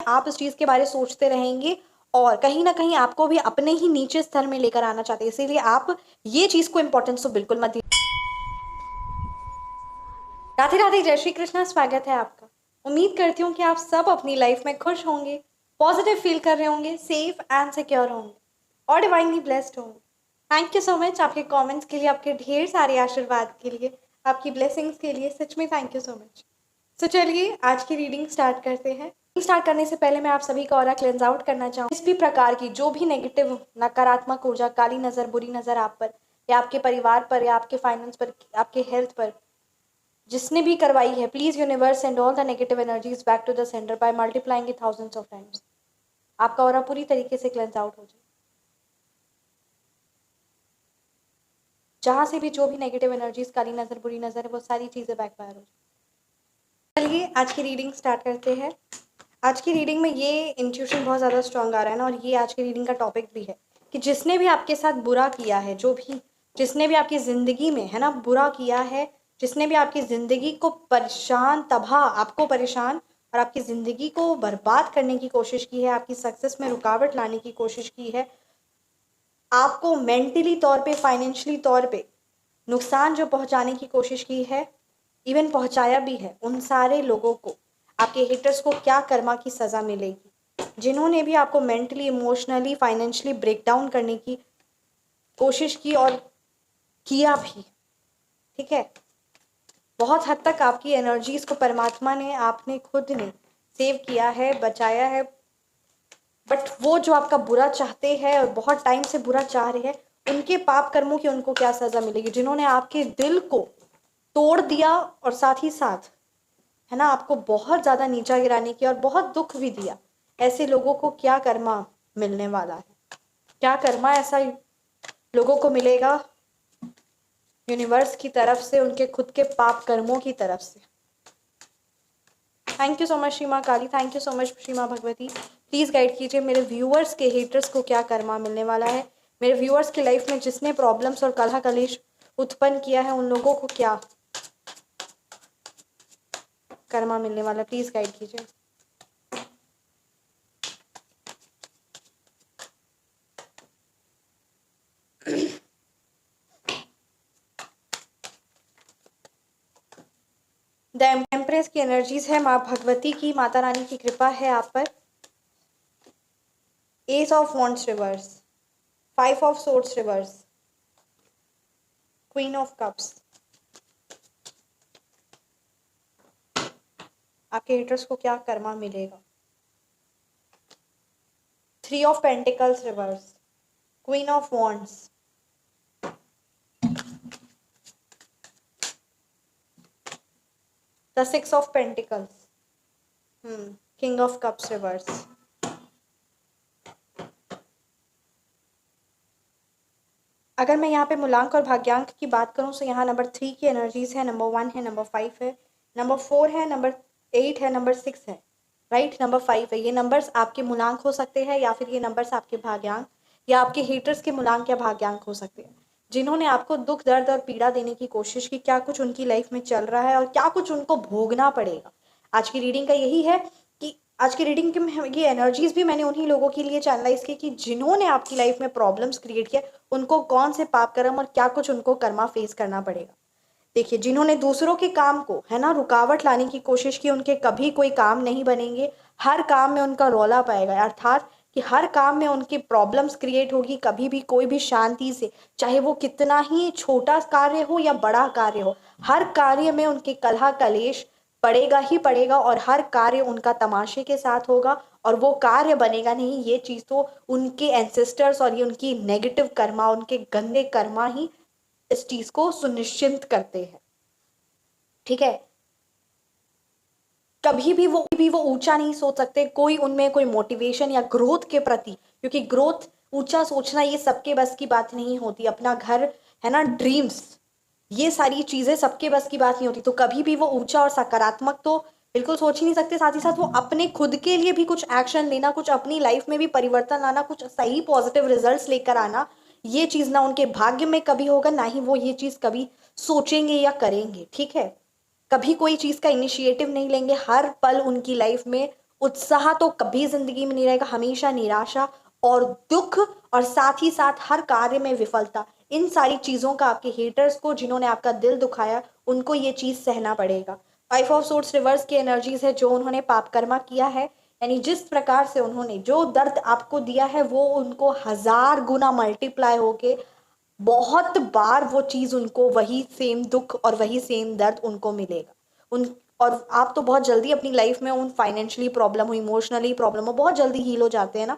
आप इस चीज़ के बारे में सोचते रहेंगे और कहीं ना कहीं आपको भी अपने ही नीचे स्तर में लेकर आना चाहते हैं, इसीलिए आप ये चीज़ को इम्पोर्टेंस तो बिल्कुल मत दीजिए। राधे राधे, जय श्री कृष्णा, स्वागत है आपका। उम्मीद करती हूँ कि आप सब अपनी लाइफ में खुश होंगे, पॉजिटिव फील कर रहे होंगे, सेफ एंड सिक्योर होंगे और डिवाइनली ब्लेस्ड होंगे। थैंक यू सो मच आपके कमेंट्स के लिए, आपके ढेर सारे आशीर्वाद के लिए, आपकी ब्लेसिंग्स के लिए, सच में थैंक यू सो मच। तो चलिए आज की रीडिंग स्टार्ट करते हैं। स्टार्ट करने से पहले मैं आप सभी का ऑरा क्लेंस आउट करना चाहूँ। इस भी प्रकार की जो भी नेगेटिव नकारात्मक ऊर्जा, काली नज़र, बुरी नज़र आप पर या आपके परिवार पर या आपके फाइनेंस पर, आपके हेल्थ पर जिसने भी करवाई है, please universe send all the negative energies back to the centre by multiplying it thousands of times. आपका ऑरा पूरी तरीके से क्लेंस आउट हो जाए। जहां से भी जो भी नेगेटिव एनर्जीज, काली नजर, बुरी नजर है, वो सारी चीजें बैकफायर हो जाए। चलिए आज की रीडिंग स्टार्ट करते हैं। आज की रीडिंग में ये इंट्यूशन बहुत ज़्यादा स्ट्रांग आ रहा है ना, और ये आज की रीडिंग का टॉपिक भी है कि जिसने भी आपके साथ बुरा किया है, जो भी जिसने भी आपकी ज़िंदगी में है ना बुरा किया है, जिसने भी आपकी ज़िंदगी को परेशान, तबाह, आपको परेशान और आपकी ज़िंदगी को बर्बाद करने की कोशिश की है, आपकी सक्सेस में रुकावट लाने की कोशिश की है, आपको मेंटली तौर पे, फाइनेंशियली तौर पे नुकसान जो पहुंचाने की कोशिश की है, इवन पहुंचाया भी है, उन सारे लोगों को, आपके हेटर्स को क्या कर्मा की सज़ा मिलेगी। जिन्होंने भी आपको mentally, emotionally, financially break down करने की कोशिश की और किया भी, ठीक है, बहुत हद तक आपकी एनर्जीज को परमात्मा ने, आपने खुद ने सेव किया है, बचाया है। बट वो जो आपका बुरा चाहते हैं और बहुत टाइम से बुरा चाह रहे हैं, उनके पाप कर्मों की उनको क्या सज़ा मिलेगी। जिन्होंने आपके दिल को तोड़ दिया और साथ ही साथ है ना आपको बहुत ज़्यादा नीचा गिराने की और बहुत दुख भी दिया, ऐसे लोगों को क्या कर्मा मिलने वाला है, क्या कर्मा ऐसा लोगों को मिलेगा यूनिवर्स की तरफ से, उनके खुद के पाप कर्मों की तरफ से। Thank you so much Shri Maa Kali, thank you so much Shri Maa Bhagwati. Please guide कीजिए मेरे व्यूअर्स के हेटर्स को क्या कर्मा मिलने वाला है, मेरे व्यूअर्स की लाइफ में जिसने प्रॉब्लम्स और कलह कलेश उत्पन्न किया है, उन लोगों को क्या कर्मा मिलने वाला, प्लीज़ गाइड कीजिए। द एम्प्रेस की एनर्जीज है, माँ भगवती की, माता रानी की कृपा है आप पर। S of wands reverse, 5 of swords reverse, queen of cups. आपके हेटर्स को क्या कर्मा मिलेगा। 3 of pentacles reverse, queen of wands, the 6 of pentacles, king of cups reverse. अगर मैं यहाँ पे मूलांक और भाग्यांक की बात करूँ तो यहाँ नंबर 3 की एनर्जीज है, नंबर 1 है, नंबर 5 है, नंबर 4 है, नंबर 8 है, नंबर 6 है, राइट, नंबर 5 है। ये नंबर्स आपके मूलांक हो सकते हैं या फिर ये नंबर्स आपके भाग्यांक या आपके हेटर्स के मूलांक या भाग्यांक हो सकते हैं, जिन्होंने आपको दुख, दर्द और पीड़ा देने की कोशिश की। क्या कुछ उनकी लाइफ में चल रहा है और क्या कुछ उनको भोगना पड़ेगा। आज की रीडिंग का यही है कि आज की रीडिंग के ये एनर्जीज भी मैंने उन्हीं लोगों के लिए चैनलाइज की कि जिन्होंने आपकी लाइफ में प्रॉब्लम्स क्रिएट किया, उनको कौन से पाप कर्म और क्या कुछ उनको कर्मा फेस करना पड़ेगा। देखिए, जिन्होंने दूसरों के काम को है ना रुकावट लाने की कोशिश की, उनके कभी कोई काम नहीं बनेंगे, हर काम में उनका रौला पाएगा, अर्थात कि हर काम में उनकी प्रॉब्लम्स क्रिएट होगी। कभी भी कोई भी शांति से, चाहे वो कितना ही छोटा कार्य हो या बड़ा कार्य हो, हर कार्य में उनके कलह कलेश पड़ेगा ही पड़ेगा और हर कार्य उनका तमाशे के साथ होगा और वो कार्य बनेगा नहीं। ये चीज़ तो उनके एंसेस्टर्स और ये उनकी नेगेटिव कर्मा, उनके गंदे कर्मा ही इस चीज को सुनिश्चित करते हैं, ठीक है। कभी भी वो ऊंचा नहीं सोच सकते, कोई उनमें कोई मोटिवेशन या ग्रोथ के प्रति, क्योंकि ग्रोथ, ऊंचा सोचना ये सबके बस की बात नहीं होती। अपना घर है ना, ड्रीम्स, ये सारी चीजें सबके बस की बात नहीं होती। तो कभी भी वो ऊंचा और सकारात्मक तो बिल्कुल सोच ही नहीं सकते। साथ ही साथ वो अपने खुद के लिए भी कुछ एक्शन लेना, कुछ अपनी लाइफ में भी परिवर्तन लाना, कुछ सही पॉजिटिव रिजल्ट्स लेकर आना, ये चीज ना उनके भाग्य में कभी होगा, ना ही वो ये चीज कभी सोचेंगे या करेंगे, ठीक है। कभी कोई चीज का इनिशिएटिव नहीं लेंगे, हर पल उनकी लाइफ में उत्साह तो कभी जिंदगी में नहीं रहेगा, हमेशा निराशा और दुख, और साथ ही साथ हर कार्य में विफलता। इन सारी चीजों का आपके हेटर्स को, जिन्होंने आपका दिल दुखाया, उनको ये चीज सहना पड़ेगा। 5 ऑफ सोर्ड्स रिवर्स की एनर्जीज है, जो उन्होंने पाप कर्मा किया है, यानी जिस प्रकार से उन्होंने जो दर्द आपको दिया है वो उनको 1000 गुना मल्टीप्लाई होके बहुत बार वो चीज उनको वही सेम दुख और वही सेम दर्द उनको मिलेगा। उन और आप तो बहुत जल्दी अपनी लाइफ में उन फाइनेंशियली प्रॉब्लम हो, इमोशनली प्रॉब्लम हो, बहुत जल्दी हील हो जाते हैं ना।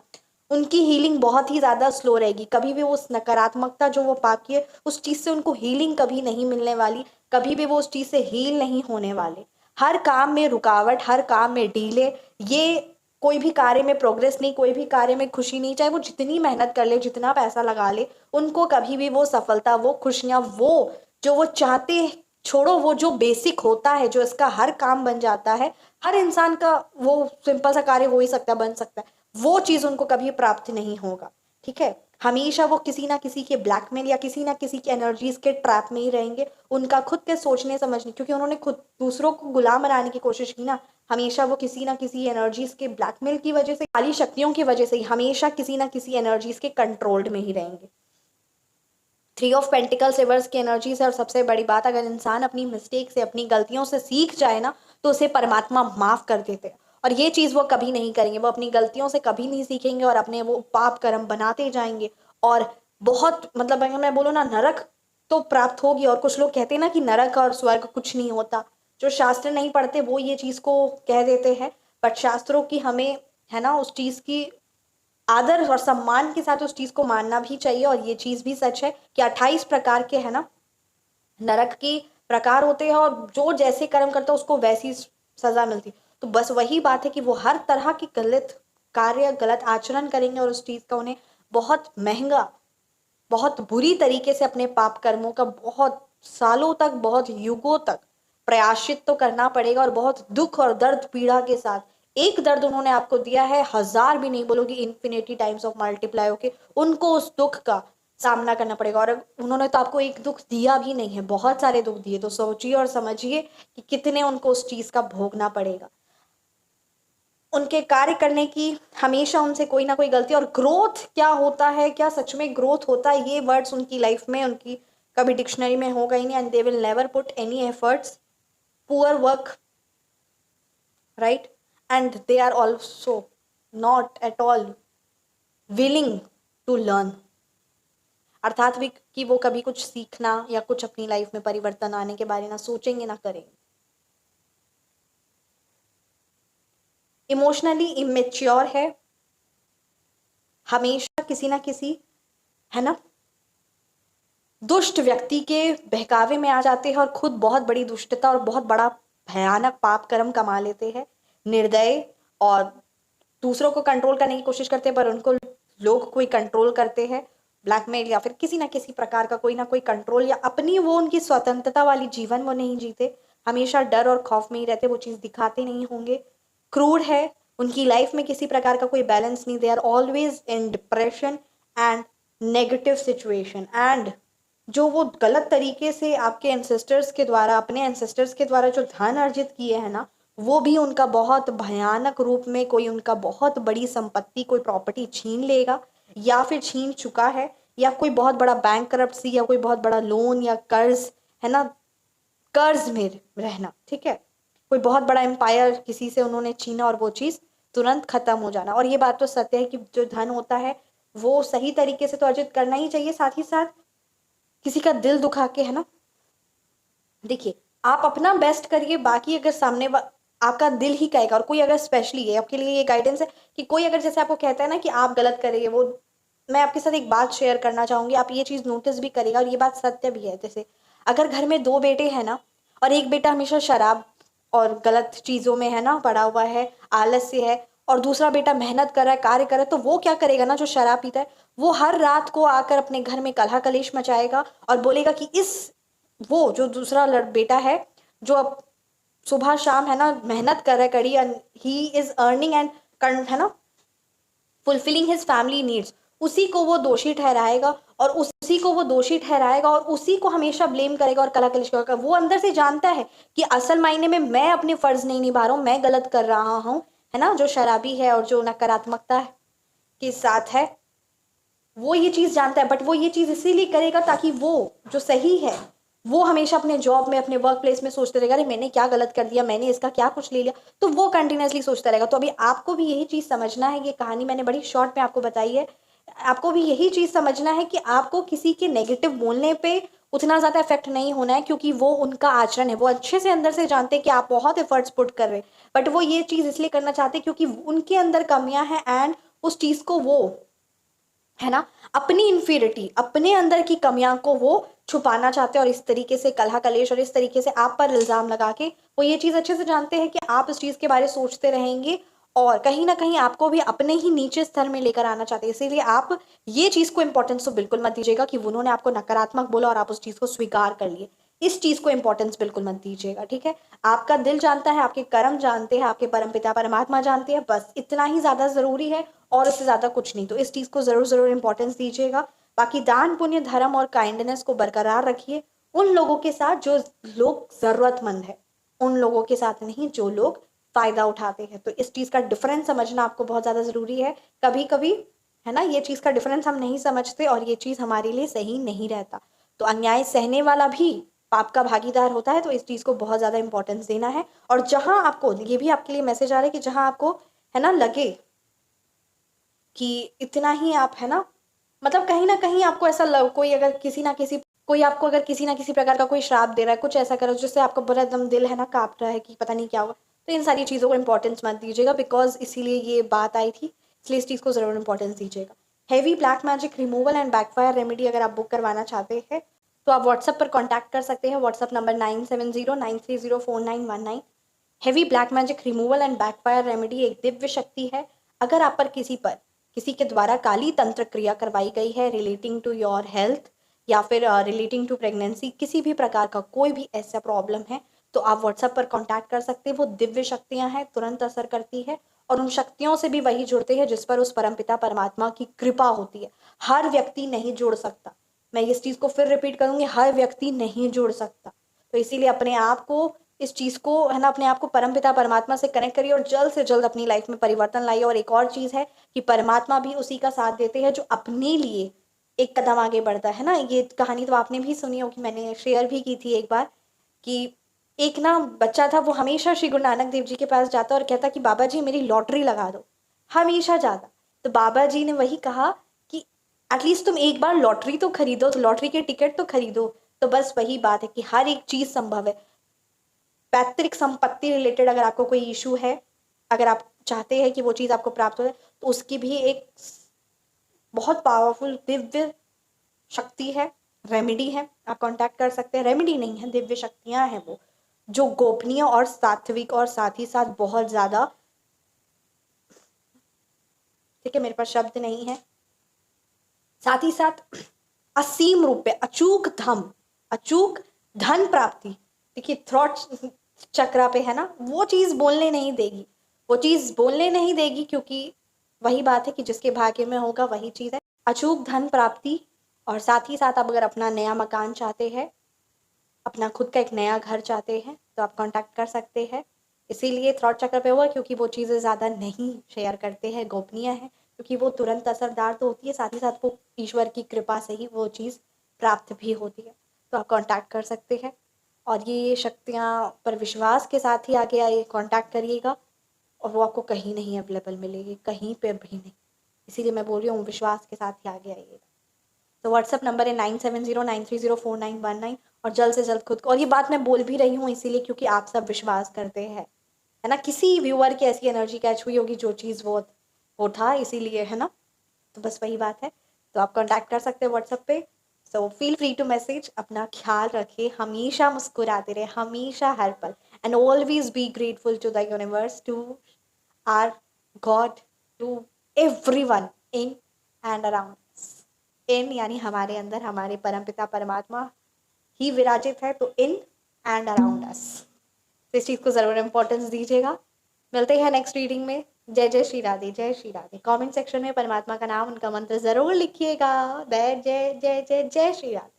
उनकी हीलिंग बहुत ही ज्यादा स्लो रहेगी। कभी भी वो उस नकारात्मकता जो वो पाप किए उस चीज से उनको हीलिंग कभी नहीं मिलने वाली, कभी भी वो उस चीज से हील नहीं होने वाले। हर काम में रुकावट, हर काम में डीले, ये कोई भी कार्य में प्रोग्रेस नहीं, कोई भी कार्य में खुशी नहीं, चाहे वो जितनी मेहनत कर ले, जितना पैसा लगा ले, उनको कभी भी वो सफलता, वो खुशियां, वो जो वो चाहते, छोड़ो, वो जो बेसिक होता है, जो इसका हर काम बन जाता है, हर इंसान का वो सिंपल सा कार्य हो ही सकता है, बन सकता है, वो चीज उनको कभी प्राप्त नहीं होगा। ठीक है, हमेशा वो किसी ना किसी के ब्लैकमेल या किसी ना किसी के एनर्जीज के ट्रैप में ही रहेंगे। उनका खुद के सोचने समझने, क्योंकि उन्होंने खुद दूसरों को गुलाम बनाने की कोशिश की ना, हमेशा वो किसी ना किसी एनर्जीज के ब्लैकमेल की वजह से, काली शक्तियों की वजह से ही हमेशा किसी ना किसी एनर्जीज के कंट्रोल्ड में ही रहेंगे। 3 ऑफ पेंटिकल्स रिवर्स की एनर्जीज है, और सबसे बड़ी बात, अगर इंसान अपनी मिस्टेक से, अपनी गलतियों से सीख जाए ना, तो उसे परमात्मा माफ कर देते हैं। और ये चीज वो कभी नहीं करेंगे, वो अपनी गलतियों से कभी नहीं सीखेंगे और अपने वो पाप कर्म बनाते जाएंगे। और बहुत, मतलब अगर मैं बोलूँ ना, नरक तो प्राप्त होगी। और कुछ लोग कहते हैं ना कि नरक और स्वर्ग कुछ नहीं होता, जो शास्त्र नहीं पढ़ते वो ये चीज को कह देते हैं, बट शास्त्रों की हमें, है ना, उस चीज की आदर और सम्मान के साथ उस चीज को मानना भी चाहिए। और ये चीज भी सच है कि 28 प्रकार के, है ना, नरक के प्रकार होते हैं, और जो जैसे कर्म करता है उसको वैसी सजा मिलती। तो बस वही बात है कि वो हर तरह की गलत कार्य, गलत आचरण करेंगे, और उस चीज का उन्हें बहुत महंगा, बहुत बुरी तरीके से अपने पाप कर्मों का बहुत सालों तक, बहुत युगों तक प्रयाश्चित तो करना पड़ेगा, और बहुत दुख और दर्द पीड़ा के साथ। एक दर्द उन्होंने आपको दिया है, 1000 भी नहीं बोलोगी, इन्फिनिटी टाइम्स ऑफ मल्टीप्लाई होके उनको उस दुख का सामना करना पड़ेगा। और उन्होंने तो आपको एक दुख दिया भी नहीं है, बहुत सारे दुख दिए, तो सोचिए और समझिए कि कितने उनको उस चीज का भोगना पड़ेगा। उनके कार्य करने की हमेशा उनसे कोई ना कोई गलती। और ग्रोथ क्या होता है, क्या सच में ग्रोथ होता है, ये वर्ड्स उनकी लाइफ में, उनकी कभी डिक्शनरी में होगा ही नहीं। And they will never put any efforts, poor work, right, and they are also not at all willing to learn, अर्थात भी कि वो कभी कुछ सीखना या कुछ अपनी लाइफ में परिवर्तन आने के बारे में ना सोचेंगे ना करेंगे। इमोशनली इमेच्योर है, हमेशा किसी ना किसी, है ना, दुष्ट व्यक्ति के बहकावे में आ जाते हैं और खुद बहुत बड़ी दुष्टता और बहुत बड़ा भयानक पाप कर्म कमा लेते हैं। निर्दय, और दूसरों को कंट्रोल करने की कोशिश करते हैं पर उनको लोग कोई कंट्रोल करते हैं, ब्लैकमेल या फिर किसी ना किसी प्रकार का कोई ना कोई कंट्रोल, या अपनी वो उनकी स्वतंत्रता वाली जीवन वो नहीं जीते, हमेशा डर और खौफ में ही रहते, वो चीज़ दिखाते नहीं होंगे। क्रूर है, उनकी लाइफ में किसी प्रकार का कोई बैलेंस नहीं, they are always in depression and negative situation. And जो वो गलत तरीके से आपके एंसेस्टर्स के द्वारा, अपने एंसेस्टर्स के द्वारा जो धन अर्जित किए हैं ना, वो भी उनका बहुत भयानक रूप में कोई उनका बहुत बड़ी संपत्ति, कोई प्रॉपर्टी छीन लेगा, या फिर छीन चुका है, या कोई बहुत बड़ा बैंकरप्सी या कोई बहुत बड़ा लोन या कर्ज, है ना, कर्ज में रहना। ठीक है, कोई बहुत बड़ा एम्पायर किसी से उन्होंने छीना और वो चीज़ तुरंत खत्म हो जाना। और ये बात तो सत्य है कि जो धन होता है वो सही तरीके से तो अर्जित करना ही चाहिए, साथ ही साथ किसी का दिल दुखा के, है ना, देखिए आप अपना बेस्ट करिए, बाकी अगर सामने आपका दिल ही कहेगा। और कोई अगर स्पेशली है आपके लिए, ये गाइडेंस है कि कोई अगर जैसे आपको कहता है ना कि आप गलत करेंगे, वो मैं आपके साथ एक बात शेयर करना चाहूंगी, आप ये चीज़ नोटिस भी करेगा और ये बात सत्य भी है। जैसे अगर घर में 2 बेटे हैं ना, और एक बेटा हमेशा शराब और गलत चीज़ों में, है ना, पड़ा हुआ है, आलस्य है, और दूसरा बेटा मेहनत कर रहा है, कार्य कर रहा है, तो वो क्या करेगा ना, जो शराब पीता है, वो हर रात को आकर अपने घर में कलह कलेश मचाएगा और बोलेगा कि इस, वो जो दूसरा बेटा है, जो अब सुबह शाम, है ना, मेहनत कर रहा है कड़ी, and he is earning and, है ना, फुलफिलिंग हिज फैमिली नीड्स, उसी को वो दोषी ठहराएगा, और उसी को वो दोषी ठहराएगा और उसी को हमेशा ब्लेम करेगा और कला कलिश करेगा। वो अंदर से जानता है कि असल मायने में मैं अपने फर्ज नहीं निभा रहा हूँ, मैं गलत कर रहा हूँ, है ना, जो शराबी है और जो नकारात्मकता के साथ है, वो ये चीज़ जानता है, बट वो ये चीज़ इसीलिए करेगा ताकि वो जो सही है वो हमेशा अपने जॉब में, अपने वर्क प्लेस में सोचते रहेगा, अरे मैंने क्या गलत कर दिया, मैंने इसका क्या कुछ ले लिया, तो वो कंटिन्यूसली सोचता रहेगा। तो अभी आपको भी यही चीज़ समझना है, ये कहानी मैंने बड़ी शॉर्ट में आपको बताई है, आपको भी यही चीज़ समझना है कि आपको किसी के नेगेटिव बोलने पे उतना ज़्यादा इफेक्ट नहीं होना है, क्योंकि वो उनका आचरण है, वो अच्छे से अंदर से जानते हैं कि आप बहुत एफर्ट्स पुट कर रहे हैं, बट वो ये चीज़ इसलिए करना चाहते हैं क्योंकि उनके अंदर कमियां हैं, एंड उस चीज़ को वो, है ना, अपनी इन्फीरिटी, अपने अंदर की कमियां को वो छुपाना चाहते हैं, और इस तरीके से कलह कलेश और इस तरीके से आप पर इल्जाम लगा के वो ये चीज़ अच्छे से जानते हैं कि आप इस चीज़ के बारे में सोचते रहेंगे और कहीं ना कहीं आपको भी अपने ही नीचे स्तर में लेकर आना चाहते हैं। इसीलिए आप ये चीज़ को इंपॉर्टेंस तो बिल्कुल मत दीजिएगा कि उन्होंने आपको नकारात्मक बोला और आप उस चीज़ को स्वीकार कर लिए, इस चीज़ को इंपॉर्टेंस बिल्कुल मत दीजिएगा, ठीक है। आपका दिल जानता है, आपके कर्म जानते हैं, आपके परमपिता परमात्मा जानते हैं, बस इतना ही ज़्यादा ज़रूरी है और उससे ज़्यादा कुछ नहीं। तो इस चीज़ को ज़रूर इंपॉर्टेंस दीजिएगा। बाकी दान पुण्य धर्म और काइंडनेस को बरकरार रखिए उन लोगों के साथ जो लोग ज़रूरतमंद है, उन लोगों के साथ नहीं जो लोग फ़ायदा उठाते हैं। तो इस चीज़ का डिफरेंस समझना आपको बहुत ज़्यादा ज़रूरी है। कभी कभी, है ना, ये चीज़ का डिफरेंस हम नहीं समझते और ये चीज़ हमारे लिए सही नहीं रहता। तो अन्याय सहने वाला भी पाप का भागीदार होता है, तो इस चीज़ को बहुत ज़्यादा इंपॉर्टेंस देना है। और जहां आपको, ये भी आपके लिए मैसेज आ रहा है कि जहां आपको, है ना, लगे कि इतना ही आप, है ना, मतलब कहीं ना कहीं आपको ऐसा कोई अगर किसी ना किसी, कोई आपको अगर किसी ना किसी प्रकार का कोई श्राप दे रहा है, कुछ ऐसा करो जिससे आपको बड़ा एकदम दिल, है ना, कांप रहा है कि पता नहीं क्या होगा, तो इन सारी चीज़ों को इंपॉर्टेंस मत दीजिएगा, बिकॉज इसीलिए ये बात आई थी, इसलिए इस चीज़ को ज़रूर इंपॉर्टेंस दीजिएगा। Heavy black magic removal and backfire remedy अगर आप बुक करवाना चाहते हैं तो आप व्हाट्सएप पर कॉन्टैक्ट कर सकते हैं। WhatsApp number 9709304919। Heavy black magic removal and backfire remedy एक दिव्य शक्ति है। अगर आप पर किसी के द्वारा काली तंत्र क्रिया करवाई गई है रिलेटिंग टू योर हेल्थ या फिर रिलेटिंग टू प्रेगनेंसी, किसी भी प्रकार का कोई भी ऐसा प्रॉब्लम है, तो आप व्हाट्सएप पर कांटेक्ट कर सकते हैं। वो दिव्य शक्तियां हैं, तुरंत असर करती है और उन शक्तियों से भी वही जुड़ते हैं जिस पर उस परमपिता परमात्मा की कृपा होती है। हर व्यक्ति नहीं जुड़ सकता, मैं इस चीज़ को फिर रिपीट करूंगी, हर व्यक्ति नहीं जुड़ सकता। तो इसीलिए अपने आप को, इस चीज़ को, है ना, अपने आप को परमपिता परमात्मा से कनेक्ट करिए और जल्द से जल्द अपनी लाइफ में परिवर्तन लाइए। और एक और चीज़ है कि परमात्मा भी उसी का साथ देते हैं जो अपने लिए एक कदम आगे बढ़ता है ना। ये कहानी तो आपने भी सुनी होगी, मैंने शेयर भी की थी एक बार, कि एक ना बच्चा था, वो हमेशा श्री गुरु नानक देव जी के पास जाता और कहता कि बाबा जी मेरी लॉटरी लगा दो, हमेशा जाता। तो बाबा जी ने वही कहा कि एटलीस्ट तुम एक बार लॉटरी तो खरीदो, तो लॉटरी के टिकट तो खरीदो। तो बस वही बात है कि हर एक चीज़ संभव है। पैतृक संपत्ति रिलेटेड अगर आपको कोई इशू है, अगर आप चाहते हैं कि वो चीज़ आपको प्राप्त हो जाए, तो उसकी भी एक बहुत पावरफुल दिव्य शक्ति है, रेमेडी है, आप कांटेक्ट कर सकते हैं। रेमेडी नहीं है, दिव्य शक्तियां हैं वो, जो गोपनीय और सात्विक और साथ ही साथ बहुत ज़्यादा, ठीक है, मेरे पास शब्द नहीं है, साथ ही साथ असीम रूप पे अचूक धन प्राप्ति। देखिए थ्रॉट चक्रा पे, है ना, वो चीज़ बोलने नहीं देगी, वो चीज़ बोलने नहीं देगी, क्योंकि वही बात है कि जिसके भाग्य में होगा वही चीज़ है। अचूक धन प्राप्ति, और साथ ही साथ आप अगर अपना नया मकान चाहते हैं, अपना खुद का एक नया घर चाहते हैं, तो आप कांटेक्ट कर सकते हैं। इसीलिए थ्रॉट चक्र पे हुआ, क्योंकि वो चीज़ें ज़्यादा नहीं शेयर करते हैं, गोपनीय है, क्योंकि वो तुरंत असरदार तो होती है, साथ ही साथ वो ईश्वर की कृपा से ही वो चीज़ प्राप्त भी होती है। तो आप कांटेक्ट कर सकते हैं और ये शक्तियाँ पर विश्वास के साथ ही आगे आइए, कांटेक्ट करिएगा और वो आपको कहीं नहीं अवेलेबल मिलेगी, कहीं पे भी नहीं। इसीलिए मैं बोल रही हूँ विश्वास के साथ ही आगे आइएगा। तो व्हाट्सअप नंबर है 9709304919। और जल्द से जल्द खुद को, और ये बात मैं बोल भी रही हूँ इसीलिए क्योंकि आप सब विश्वास करते हैं, है ना, किसी व्यूअर की ऐसी एनर्जी कैच हुई होगी जो चीज़ वो था, इसीलिए, है ना। तो बस वही बात है। तो आप कांटेक्ट कर सकते हैं व्हाट्सएप पे। So feel free to message. अपना ख्याल रखिए, हमेशा मुस्कुराते रहे, हमेशा हर पल, and always be grateful to the universe, to our God, to everyone in and around. In यानी हमारे अंदर हमारे परमपिता परमात्मा ही विराजित है, तो इन एंड अराउंड अस। इस चीज़ को ज़रूर इंपॉर्टेंस दीजिएगा। मिलते हैं नेक्स्ट रीडिंग में। जय जय श्री राधे, जय श्री राधे। कमेंट सेक्शन में परमात्मा का नाम, उनका मंत्र ज़रूर लिखिएगा। जय जय जय जय जय श्री राधे।